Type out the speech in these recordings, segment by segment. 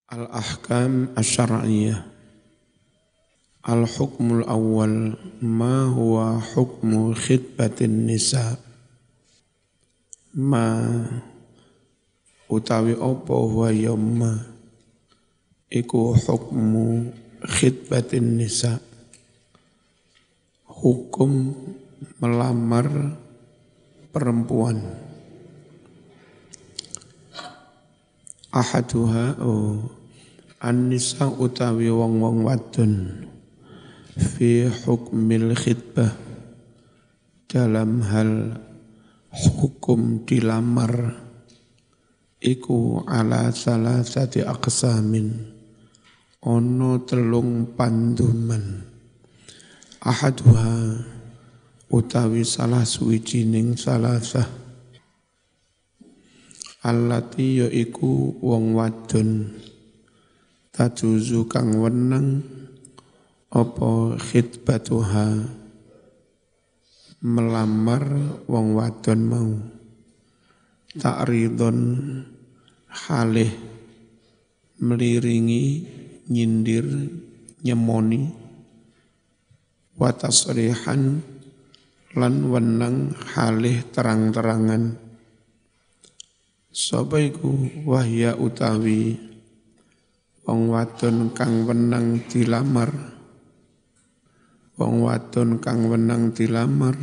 Al-ahkam asy-syar'iyyah. Al-hukmul awal ma huwa hukmu khitbatin nisa. Ma utawi apa huwa yamma iku hukmu khitbatin nisa. Hukum melamar perempuan. Ahaduha an-nisa utawi wong-wong wadon fi hukmil khitbah dalam hal hukum dilamar iku ala salasati aqsamin ono telung panduman. Ahaduha utawi salah suwijining salasah allati yaiku wong wadon tajuzu kang wenang apa khitbatuha melamar wong wadon mau ta'ridon halih meliringi nyindir nyemoni wa tasrihan lan wenang halih terang-terangan. Sapa iku wahya utawi wong wadon kang wenang dilamar. Wong wadon kang wenang dilamar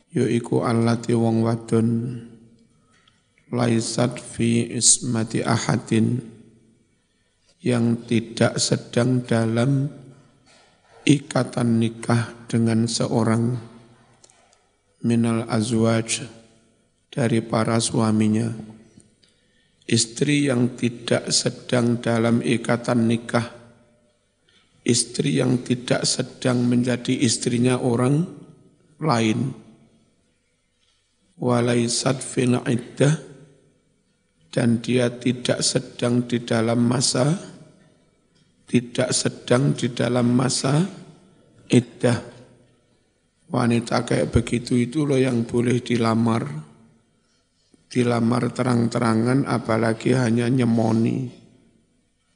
yaiku allati wong wadon laisat fi ismati ahadin yang tidak sedang dalam ikatan nikah dengan seorang minal azwaj dari para suaminya. Istri yang tidak sedang dalam ikatan nikah, istri yang tidak sedang menjadi istrinya orang lain. Walaisat fil iddah, dan dia tidak sedang di dalam masa, tidak sedang di dalam masa iddah. Wanita kayak begitu itu loh yang boleh dilamar. Dilamar terang-terangan apalagi hanya nyemoni.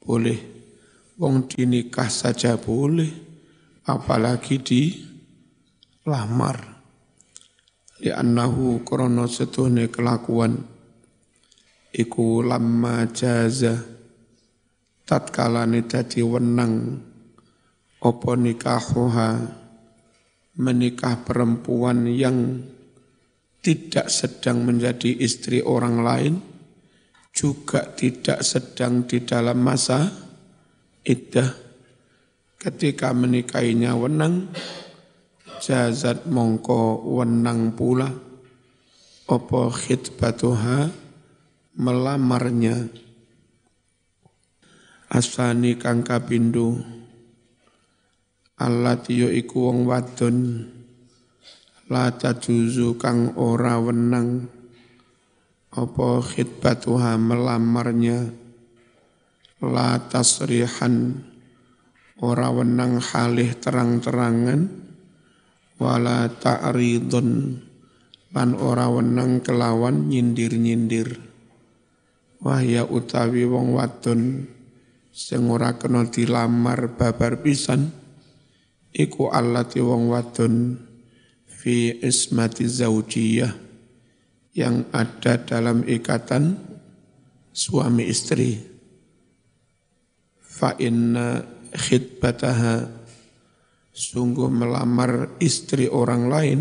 Boleh. Wong dinikah saja boleh. Apalagi dilamar. Li'annahu krono setuhne kelakuan. Iku lamma jaza. Tatkalane dadi wenang. Opo nikahuha. Menikah perempuan yang tidak sedang menjadi istri orang lain, juga tidak sedang di dalam masa iddah. Ketika menikahinya wenang, jazat mongko wenang pula, opo khitbatuha melamarnya. Asani kang kapindho, allati iku wong wadon, la tajuzu kang ora wenang apa khitbatuha melamarnya, la tasrihan ora wenang halih terang-terangan, wala ta'ridun lan ora wenang kelawan nyindir-nyindir. Wahya utawi wong wadon sing ora kena dilamar babar pisan iku allati wong wadon fi ismati zaujiyah yang ada dalam ikatan suami istri. Fa inna khitbataha sungguh melamar istri orang lain,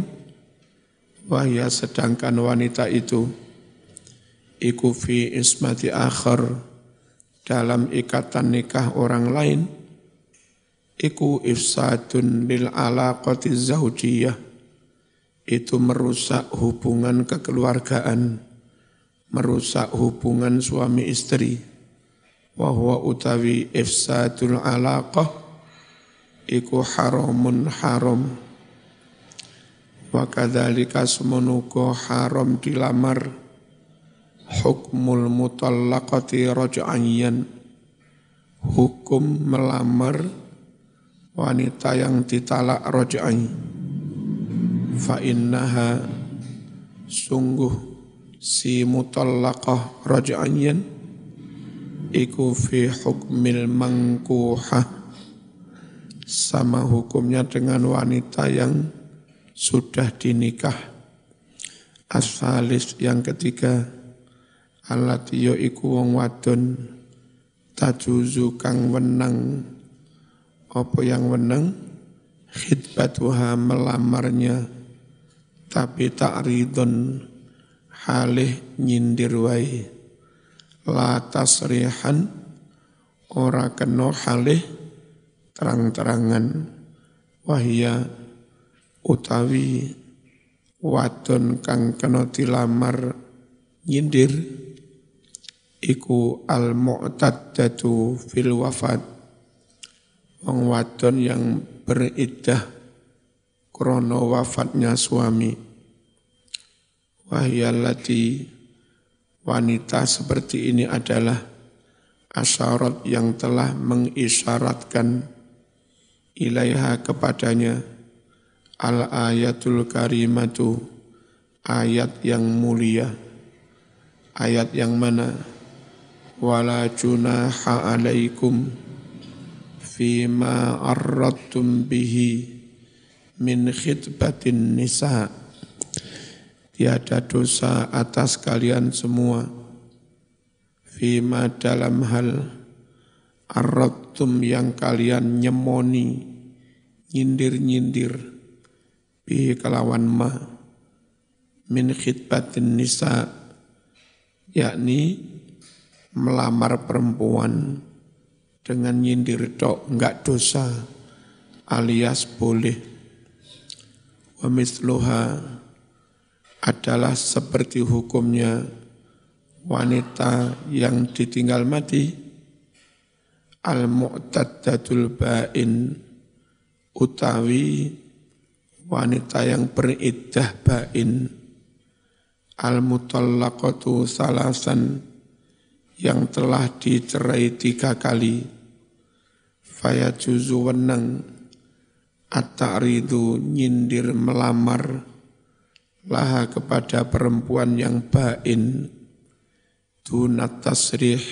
wahya sedangkan wanita itu iku fi ismati akhar dalam ikatan nikah orang lain, iku ifsadun lil alaqati zaujiyah, itu merusak hubungan kekeluargaan, merusak hubungan suami istri. Wa huwa utawi ifsadul alaqah iku haramun haram. Wa kadzalika semenuko haram dilamar hukmul mutallaqati raj'an, hukum melamar wanita yang ditalak raj'an. Fa innaha sungguh si mutallaqah raj'an iku fi hukmil mangkuhah, sama hukumnya dengan wanita yang sudah dinikah. Asfalis yang ketiga, allati yo iku wong wadon tajuzu kang wenang, apa yang wenang khidbatuha melamarnya, tapi ta'ridun halih nyindir wae, la tasrihan ora kena halih terang-terangan, wahya utawi wadon kang kena dilamar nyindir iku al-mu'taddatu fil wafat, wong wadon yang beriddah krana wafatnya suami. Wahyallati wanita seperti ini adalah asyarat yang telah mengisyaratkan ilaiha kepadanya al-ayatul karimatu, ayat yang mulia. Ayat yang mana? Wala junaha alaikum fima arradtum bihi min khidbatin nisa. Tiada dosa atas kalian semua fima dalam hal arradtum yang kalian nyemoni, nyindir-nyindir bihi kelawan ma min khidbatin nisa, yakni melamar perempuan dengan nyindir tok enggak dosa alias boleh. Wa misluha adalah seperti hukumnya wanita yang ditinggal mati, al-mu'taddatul ba'in utawi wanita yang beriddah ba'in, al-mutallaqatu salasan yang telah dicerai 3 kali, fayajuzu wenang at-ta'ridu nyindir melamar laha kepada perempuan yang ba'in, dunat tasrih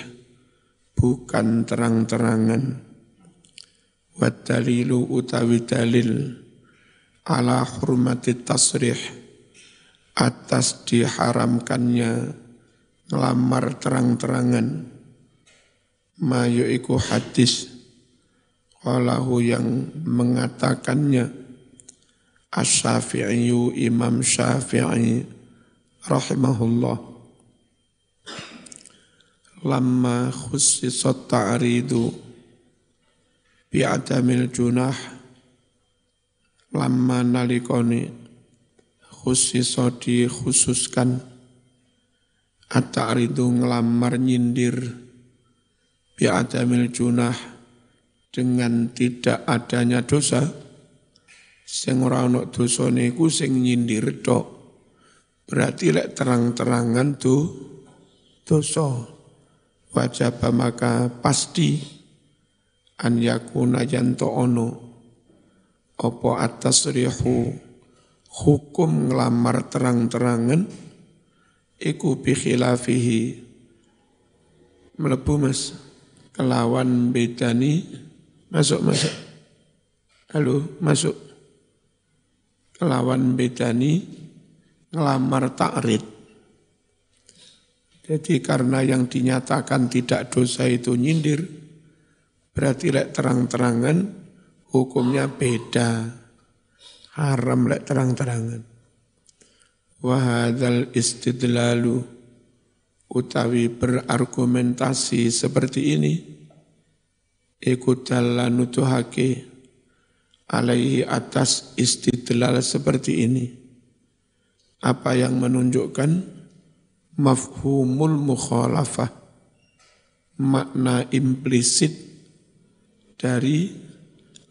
bukan terang-terangan. Wa dalilu utawi dalil ala hurmati tasrih atas diharamkannya ngelamar terang-terangan, ma yu'iku hadis qalahu yang mengatakannya Asy-Syafi'i, Imam Syafi'i rahimahullah, lamma khussisat ta'ridu bi'adamil junah, lamma nalikoni khussisat dikhususkan at-ta'ridu ngelamar nyindir bi'adamil junah dengan tidak adanya dosa. Sing ora ana dosane iku sing nyindir tok. Berarti lek terang-terangan tuh dosa. Wajib maka pasti an yakuna yanto ono apa at-tasrihu hukum ngelamar terang-terangan iku bi khilafihi mlebu Mas kelawan bedani masuk halo masuk kelawan bedani ngelamar ta'rid. Jadi karena yang dinyatakan tidak dosa itu nyindir, berarti lek terang-terangan hukumnya beda, haram lek terang-terangan. Wa hadzal istidlalu utawi berargumentasi seperti ini iku dalla nutuhake alaihi atas istidlal seperti ini. Apa yang menunjukkan mafhumul mukhalafah, makna implisit dari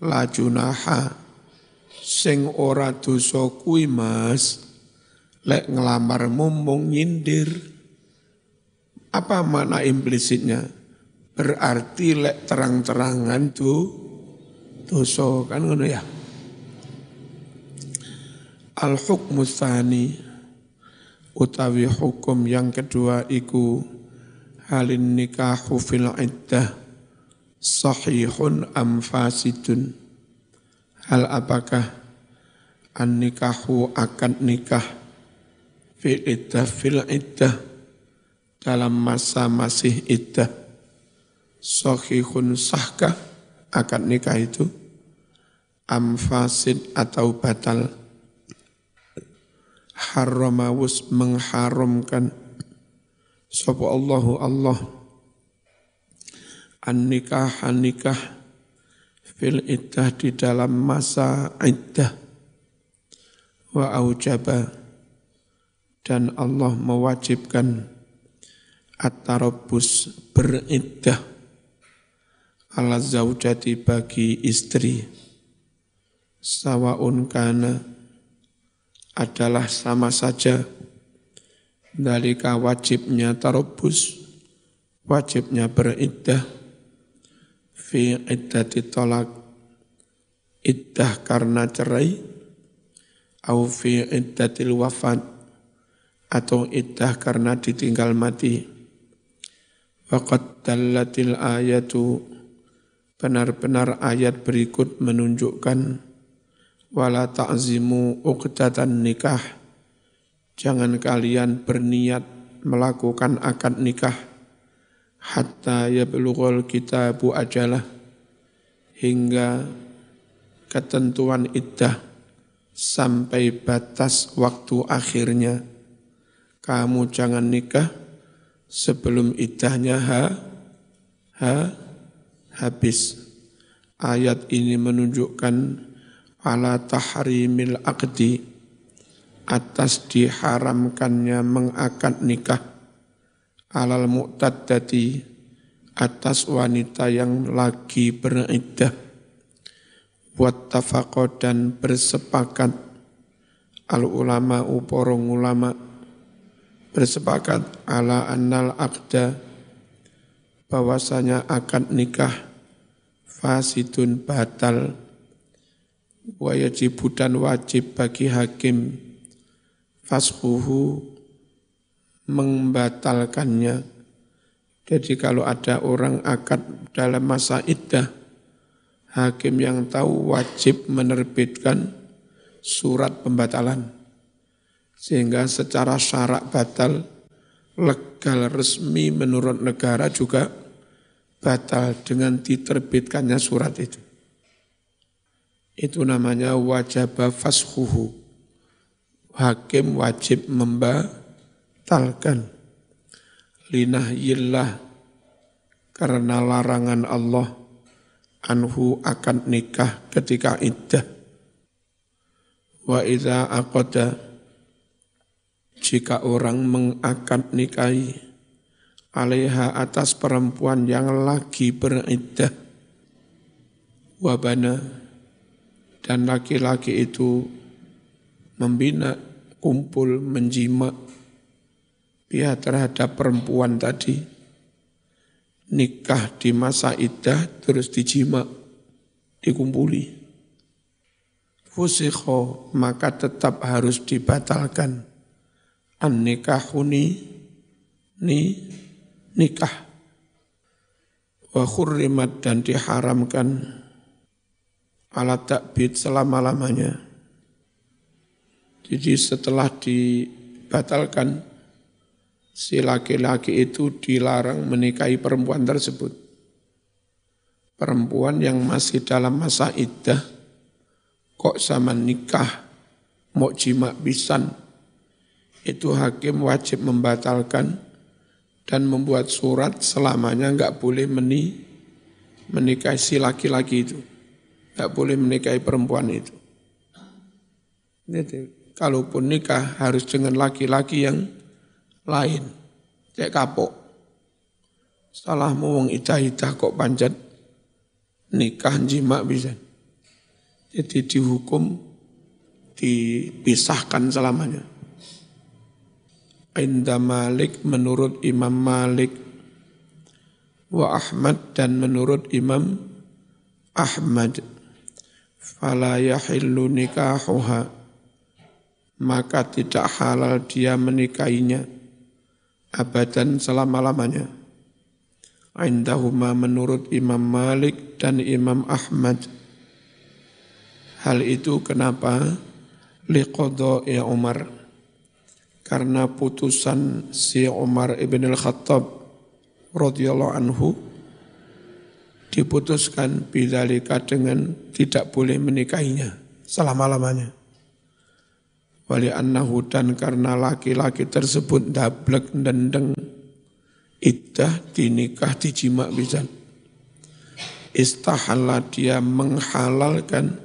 la junaha, sing ora dosa kuwi Mas, lek ngelamar mung nyindir. Apa makna implisitnya? Berarti lek terang-terangan tuh dosa, kan ngono ya. Al-hukmu tsani utawi hukum yang kedua iku halin nikahu fil iddah sahihun am fasidun. Hal apakah an nikahu akad nikah fil iddah dalam masa masih iddah sahihun sahkah akad nikah itu am fasid atau batal. Haramawus mengharamkan sapa Allahu Allah an-nikah fil iddah di dalam masa iddah wa aujaba dan Allah mewajibkan at-tarabbus beriddah ala zaujati bagi istri sawaun kana adalah sama saja dalika wajibnya tarabbus wajibnya beriddah fi iddati tolak iddah karena cerai au fi iddatil wafat atau iddah karena ditinggal mati. Waqad dallatil ayatu benar-benar ayat berikut menunjukkan wala ta'zimu uqdatan nikah jangan kalian berniat melakukan akad nikah hatta yablughul kitabu ajalah hingga ketentuan iddah sampai batas waktu akhirnya. Kamu jangan nikah sebelum iddahnya habis. Ayat ini menunjukkan ala tahrimil aqdi atas diharamkannya mengakad nikah alal mu'taddati atas wanita yang lagi beriddah. Wattafaqo dan bersepakat al ulama uporong ulama bersepakat ala annal aqda bahwasanya akad nikah fasidun batal wa yajibu dan wajib bagi hakim fasquhu membatalkannya. Jadi kalau ada orang akad dalam masa iddah, hakim yang tahu wajib menerbitkan surat pembatalan. Sehingga secara syarak batal, legal resmi menurut negara juga batal dengan diterbitkannya surat itu. Itu namanya wajaba fasquhu. Hakim wajib membatalkan. Linahyillah karena larangan Allah anhu akan nikah ketika iddah. Wa idza aqada jika orang mengakad nikahi alaiha atas perempuan yang lagi beriddah wabana dan laki-laki itu membina kumpul menjima pihak terhadap perempuan tadi nikah di masa iddah terus dijima dikumpuli fusikho maka tetap harus dibatalkan an-nikahuni nikah wa khurrimat dan diharamkan ala takbid selama-lamanya. Jadi setelah dibatalkan si laki-laki itu dilarang menikahi perempuan tersebut. Perempuan yang masih dalam masa iddah kok sama nikah mau jima bisan itu hakim wajib membatalkan dan membuat surat selamanya enggak boleh menikahi si laki-laki itu. Enggak boleh menikahi perempuan itu. Kalaupun nikah harus dengan laki-laki yang lain. Cek kapok. Salah wong idah-idah kok panjat nikah jima bisa. Jadi dihukum dipisahkan selamanya. Inda Malik menurut Imam Malik wa Ahmad dan menurut Imam Ahmad fala yahillu nikahuha maka tidak halal dia menikahinya abadan selama-lamanya indahuma menurut Imam Malik dan Imam Ahmad. Hal itu kenapa? Liqadha'i Umar, karena putusan si Umar ibn al-Khattab radhiyallahu anhu diputuskan bidzalika dengan tidak boleh menikahinya selama-lamanya. Wali annahu, dan karena laki-laki tersebut dablek dendeng iddah dinikah dijima bisa. Istahalla, dia menghalalkan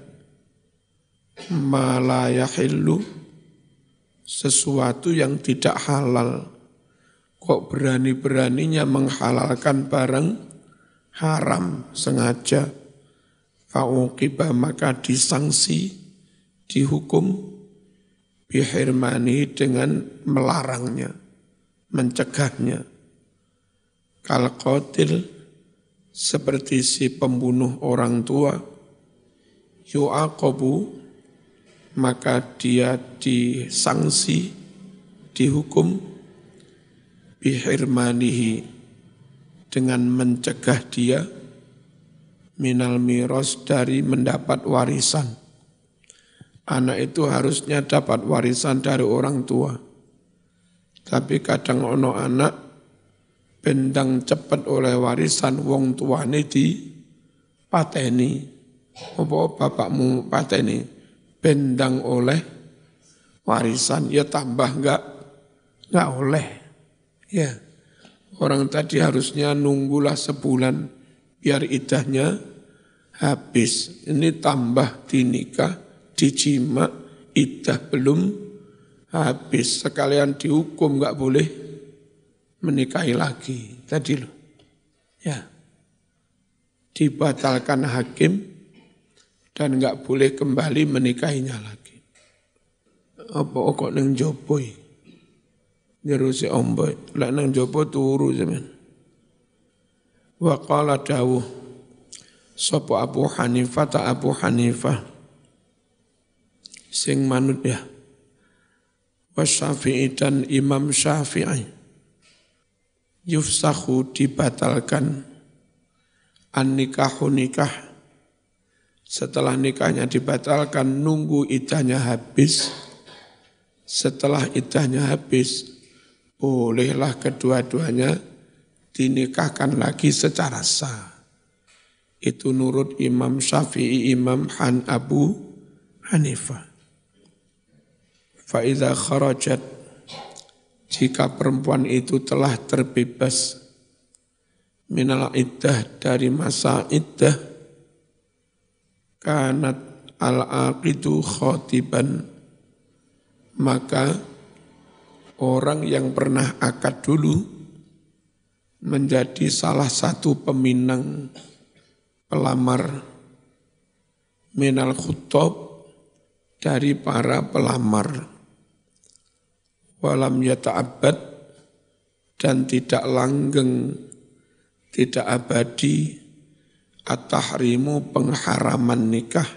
ma la yahillu, sesuatu yang tidak halal. Kok berani-beraninya menghalalkan barang haram sengaja. Fa'uqiba, maka disanksi, dihukum bihirmani, dengan melarangnya, mencegahnya. Kal qatil, seperti si pembunuh orang tua. Yu'aqabu, maka dia disanksi, dihukum bihirmanihi, dengan mencegah dia minal miras, dari mendapat warisan. Anak itu harusnya dapat warisan dari orang tua. Tapi kadang ono anak bendang cepet oleh warisan, wong tuane di pateni. Apa bapakmu pateni? Bendang oleh warisan, ya tambah enggak oleh. Ya, orang tadi harusnya nunggulah sebulan biar iddahnya habis. Ini tambah dinikah, dijima, iddah belum habis, sekalian dihukum enggak boleh menikahi lagi. Tadi loh, ya, dibatalkan hakim dan enggak boleh kembali menikahinya lagi. Apa kok nang jopo iki? Jero si omboy, lek nang jopo turu zaman. Wa qala dawuh sapa Abu Hanifah, ta Abu Hanifah sing manut ya. Wa Syafi'i, dan Imam Syafi'i, yufsahu, dibatalkan, an-nikahu, nikah, setelah nikahnya dibatalkan, nunggu iddahnya habis. Setelah iddahnya habis, bolehlah kedua-duanya dinikahkan lagi secara sah. Itu nurut Imam Syafi'i, Imam Abu Hanifah. Fa'idha kharajat, jika perempuan itu telah terbebas minal iddah, dari masa iddah, kanat al-aqidu khatiban, maka orang yang pernah akad dulu menjadi salah satu peminang pelamar, minal khuttab, dari para pelamar. Walam yata'abbad, dan tidak langgeng, tidak abadi, at-tahrimu, pengharaman nikah.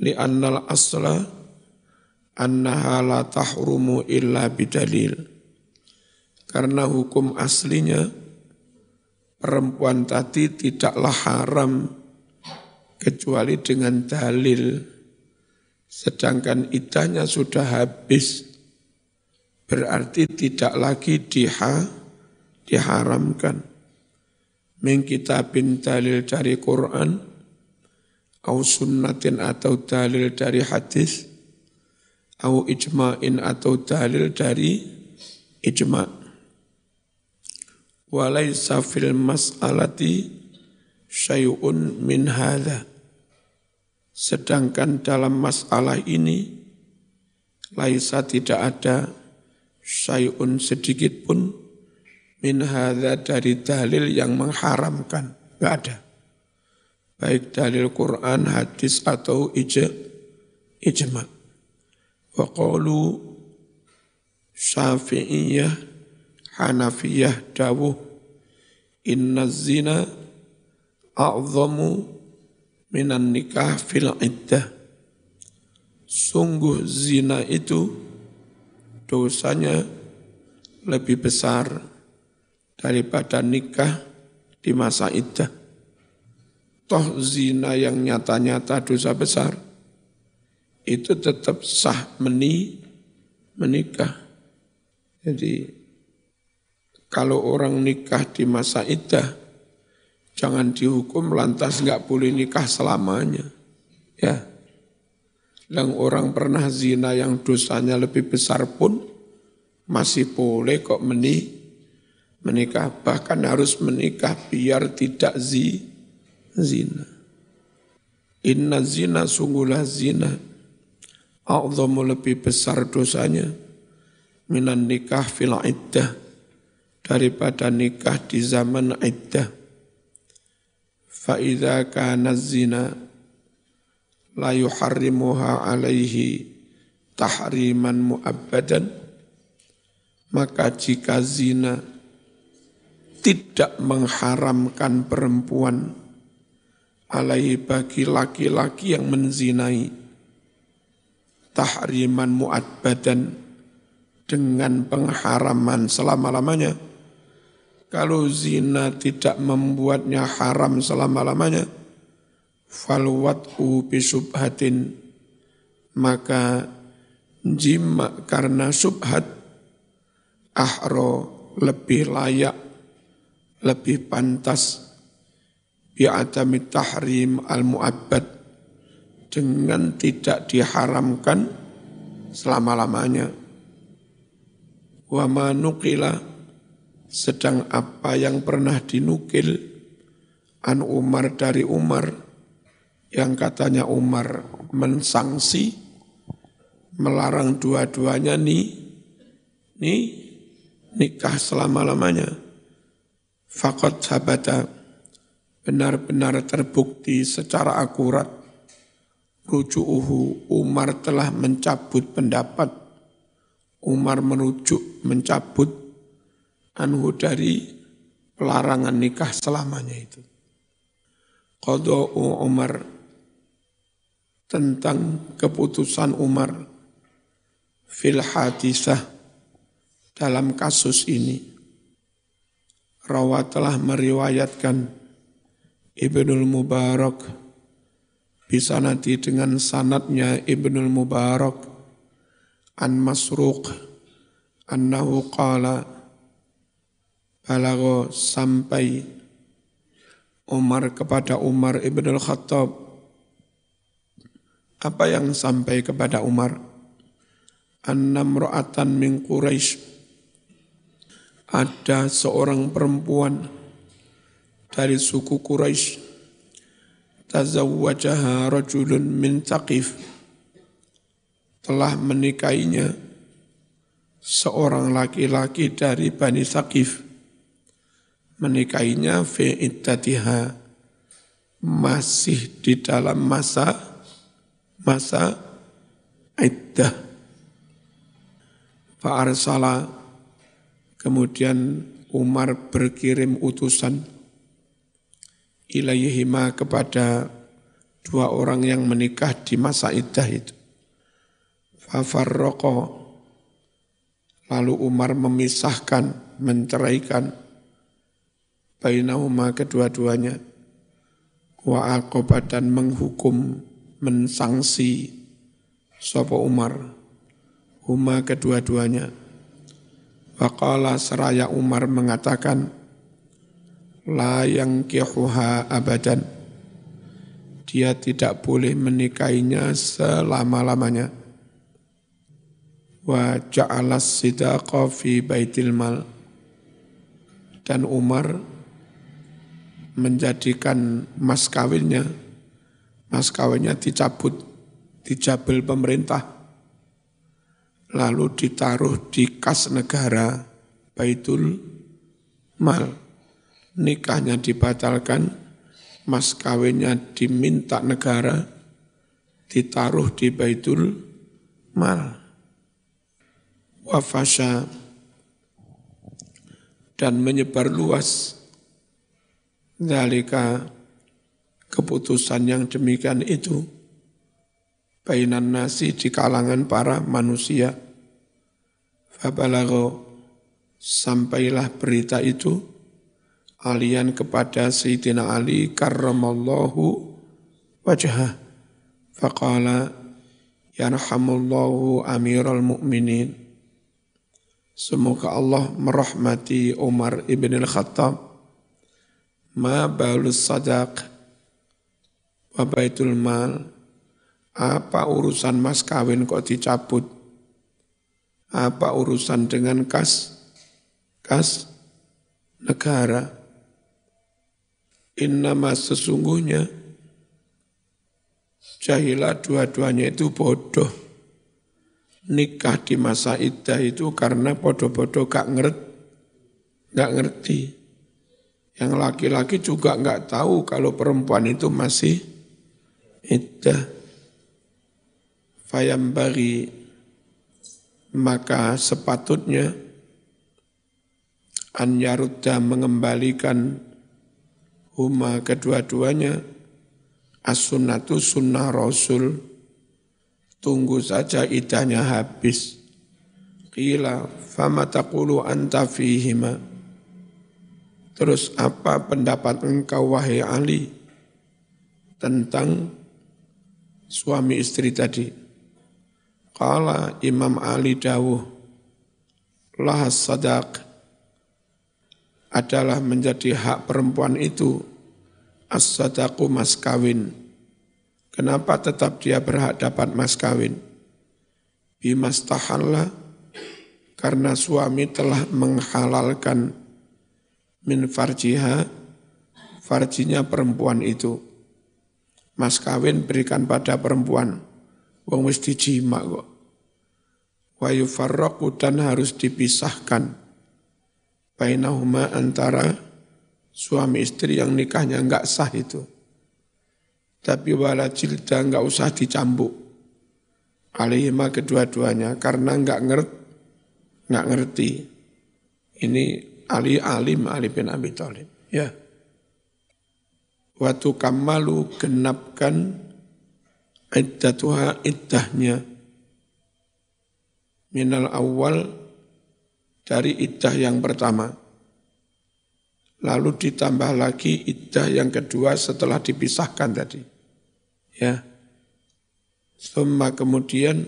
Li'annal asla annaha la tahrumu illa bidalil. Karena hukum aslinya perempuan tadi tidaklah haram kecuali dengan dalil. Sedangkan iddahnya sudah habis, berarti tidak lagi diharamkan. Min kitabin, dalil dari Quran, au sunnatin, atau dalil dari hadis, au ijma'in, atau dalil dari ijma'. Walaysa fil mas'alati syai'un min hadha. Sedangkan dalam masalah ini, laisa, tidak ada, syai'un, sedikit pun, min hadza, dari dalil yang mengharamkan. Enggak ada. Baik dalil Quran, hadis, atau ijma'. Wa qalu Syafi'iyah, Hanafiyah dawuh, inna zina a'zamu minan nikah fil iddah. Sungguh zina itu dosanya lebih besar daripada nikah di masa iddah. Toh zina yang nyata-nyata dosa besar, itu tetap sah menikah. Jadi kalau orang nikah di masa iddah, jangan dihukum lantas enggak boleh nikah selamanya. Ya. Dan orang pernah zina yang dosanya lebih besar pun masih boleh kok menikah. Bahkan harus menikah biar tidak zina. Inna zina sungguhlah zina. A'zamu lebih besar dosanya. Minan nikah fil iddah. Daripada nikah di zaman iddah. Fa'idha kana zina la yuharrimuha alaihi tahriman mu'abbadan, maka jika zina tidak mengharamkan perempuan alaihi bagi laki-laki yang menzinai tahriman mu'abbadan dengan pengharaman selama-lamanya. Kalau zina tidak membuatnya haram selama-lamanya, falwat'u bisubhatin, maka jima karena subhat ahro lebih layak, lebih pantas bi'adami tahrim al-mu'abbad dengan tidak diharamkan selama-lamanya. Wa ma nuqila, sedang apa yang pernah dinukil an Umar dari Umar, yang katanya Umar mensangsi, melarang dua-duanya nikah selama-lamanya. Faqad sabata, benar-benar terbukti secara akurat, ruju'uhu, Umar telah mencabut pendapat, Umar mencabut anhu dari pelarangan nikah selamanya itu. Qada'u Umar, tentang keputusan Umar fil hadisah, dalam kasus ini. Rawa telah meriwayatkan Ibnul Mubarak, bisa nanti dengan sanadnya Ibnul Mubarak, an Masruq, annahu qala, balagho sampai Umar kepada Umar Ibnul Khattab. Apa yang sampai kepada Umar? Annamra'atan min Quraisy, ada seorang perempuan dari suku Quraisy, tazawwajaha rajulun min Thaqif, telah menikahinya seorang laki-laki dari Bani Thaqif, menikahinya fi iddatiha, masih di dalam masa iddah. Fa'arsala, kemudian Umar berkirim utusan ilaihima, kepada dua orang yang menikah di masa iddah itu. Fafarraqa, lalu Umar memisahkan, menceraikan bainahuma, kedua-duanya. Wa aqaba, dan menghukum, mensangsi sapa Umar huma, kedua-duanya. Waqala, seraya Umar mengatakan, la yankihuha abadan, dia tidak boleh menikahinya selama-lamanya. Wa ja'alas sidaqa fi baitil mal, dan Umar menjadikan mas kawinnya dicabut, dijabel pemerintah, lalu ditaruh di kas negara, Baitul Mal. Nikahnya dibatalkan, mas kawinnya diminta negara, ditaruh di Baitul Mal. Wafasha, dan menyebar luas zalika, keputusan yang demikian itu, bainan nasi, di kalangan para manusia. Fabalagho, sampailah berita itu alian kepada Sayyidina Ali karramallahu wajhah. Faqala yarhamullahu amiral mu'minin. Semoga Allah merahmati Umar ibn al-Khattab. Ma balus sadaq wa baitul mal. Apa urusan mas kawin kok dicabut? Apa urusan dengan kas negara? Innama sesungguhnya jahilah dua-duanya itu bodoh. Nikah di masa iddah itu karena bodoh-bodoh gak ngerti. Yang laki-laki juga gak tahu kalau perempuan itu masih iddah. Fayambari, maka sepatutnya an yarudda mengembalikan huma kedua-duanya as-sunnatu sunnah Rasul. Tunggu saja iddahnya habis. Qila fama taqulu anta fihima. Terus apa pendapat engkau wahai Ali tentang suami istri tadi? Qala Imam Ali dawuh, lahas sadaq, adalah menjadi hak perempuan itu as-sadaqu mas kawin. Kenapa tetap dia berhak dapat mas kawin? Bimastahalla, karena suami telah menghalalkan min farjiha, farjinya perempuan itu. Mas kawin berikan pada perempuan, wong wis dijima kok. Wa yufarraqu, dan harus dipisahkan bainahuma, antara suami istri yang nikahnya enggak sah itu. Tapi wala jilda, enggak usah dicambuk. Alaihima kedua-duanya, karena enggak ngerti. Ini Ali bin Abi Thalib. Ya. Wa tukammalu, genapkan iddatuha, iddahnya. Minal awal, dari iddah yang pertama. Lalu ditambah lagi iddah yang kedua setelah dipisahkan tadi. Ya. Summa, kemudian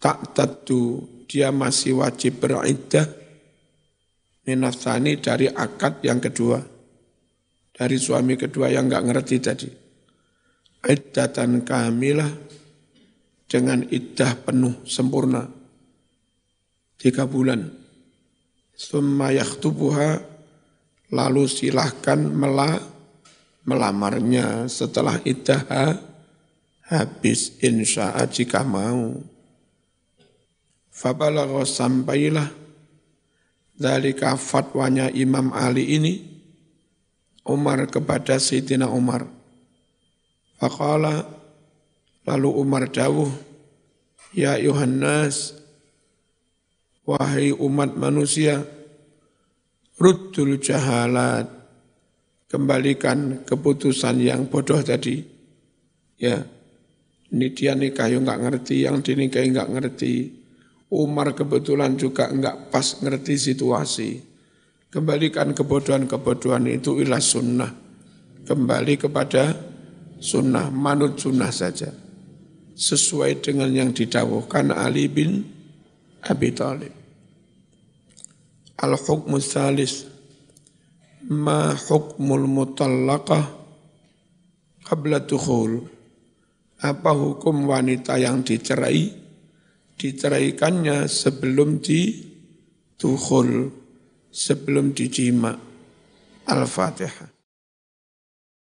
ta'taddu, dia masih wajib beriddah minatsani, dari akad yang kedua. Dari suami kedua yang enggak ngerti tadi. Iddatan kamilah, dengan iddah penuh sempurna 3 bulan. Summa yakhtubuha, lalu silahkan melamarnya setelah iddah habis, insya'a jika mau. Fabalagha, sampailah dzalika, fatwanya Imam Ali ini, Umar kepada Sayyidina Umar. Faqala, lalu Umar dawuh, ya Yohanes, wahai umat manusia, ruddul jahalat, kembalikan keputusan yang bodoh tadi. Ya, ini dia nikah yang enggak ngerti, yang dinikahi enggak ngerti. Umar kebetulan juga enggak pas ngerti situasi. Kembalikan kebodohan-kebodohan itu ila sunnah. Kembali kepada sunnah, manut sunnah saja. Sesuai dengan yang didawuhkan Ali bin Abi Thalib. Al-hukmu tsalis, ma hukmul mutallaqah qabla dukhul. Apa hukum wanita yang diceraikannya sebelum didukhul, sebelum dijima. Al-Fatihah.